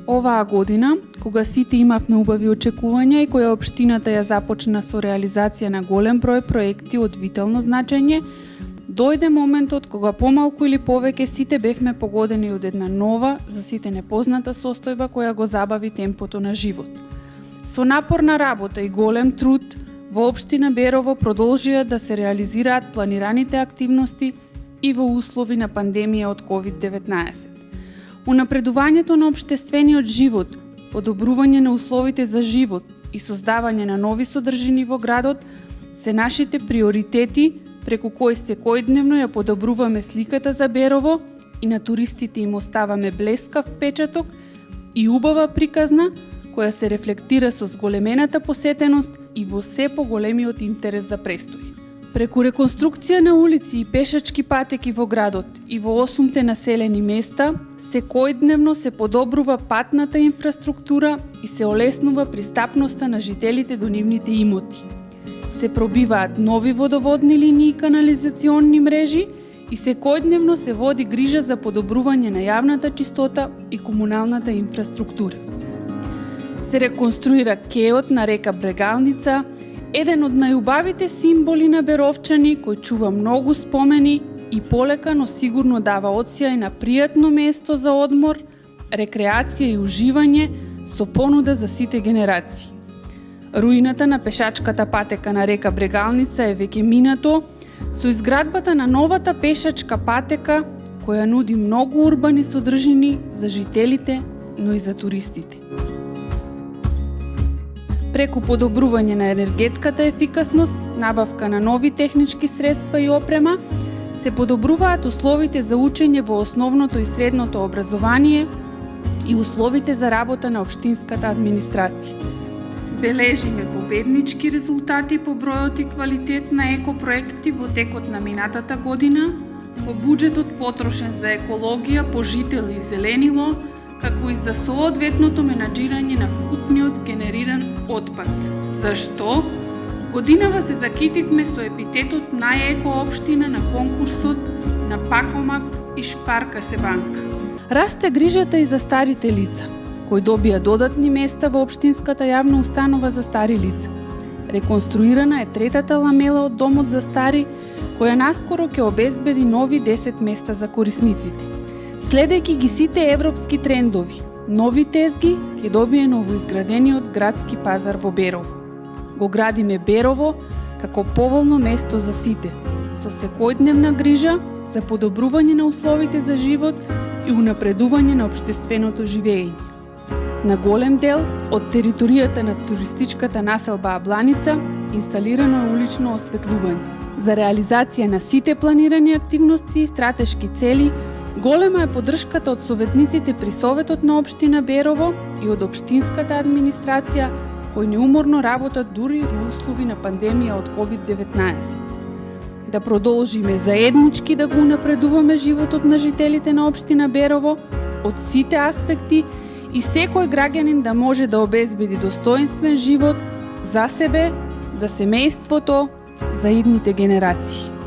Оваа година, кога сите имавме убави очекувања и која општината ја започна со реализација на голем број проекти од витално значење, дојде моментот кога помалку или повеќе сите бевме погодени од една нова, за сите непозната состојба која го забави темпото на живот. Со напорна работа и голем труд, во општина Берово продолжија да се реализираат планираните активности и во услови на пандемија од COVID-19. Унапредувањето на општествениот живот, подобрување на условите за живот и создавање на нови содржини во градот се нашите приоритети преку кои секојдневно ја подобруваме сликата за Берово и на туристите им оставаме блескав печаток и убава приказна која се рефлектира со зголемената посетеност и во се поголемиот интерес за престој. Преку реконструкција на улици и пешачки патеки во градот и во 8 населени места, секојдневно се подобрува патната инфраструктура и се олеснува пристапноста на жителите до нивните имоти. Се пробиваат нови водоводни линии и канализационни мрежи и секојдневно се води грижа за подобрување на јавната чистота и комуналната инфраструктура. Се реконструира кеот на река Брегалница, еден од најубавите символи на беровчани кој чува многу спомени и полека, но сигурно дава отсјај на пријатно место за одмор, рекреација и уживање со понуда за сите генерации. Руината на пешачката патека на река Брегалница е веќе минато, со изградбата на новата пешачка патека која нуди многу урбани содржини за жителите, но и за туристите. Преку подобрување на енергетската ефикасност, набавка на нови технички средства и опрема, се подобруваат условите за учење во основното и средното образование и условите за работа на општинската администрација. Бележиме победнички резултати по бројот и квалитет на екопроекти во текот на минатата година, по буџетот потрошен за екологија, по жител и зеленило, како и за соодветното менаџирање на вкупниот генериран отпад. Зашто? Годинава се закитивме со епитетот најеко општина на конкурсот на Пакомак и Шпарка се банка. Расте грижата и за старите лица, кои добија додатни места во општинската јавна установа за стари лица. Реконструирана е третата ламела од домот за стари, која наскоро ќе обезбеди нови 10 места за корисниците. Следејќи ги сите европски трендови, нови тезги ќе добие новоизградениот градски пазар во Берово. Го градиме Берово како поволно место за сите, со секојдневна грижа за подобрување на условите за живот и унапредување на општественото живење. На голем дел од територијата на туристичката населба Абланица инсталирано е улично осветлување. За реализација на сите планирани активности и стратешки цели, голема е поддршката од советниците при Советот на општина Берово и од општинската администрација, кои неуморно работат дури во услови на пандемија од COVID-19. Да продолжиме заеднички да го напредуваме животот на жителите на општина Берово од сите аспекти и секој граѓанин да може да обезбеди достоинствен живот за себе, за семејството, за идните генерации.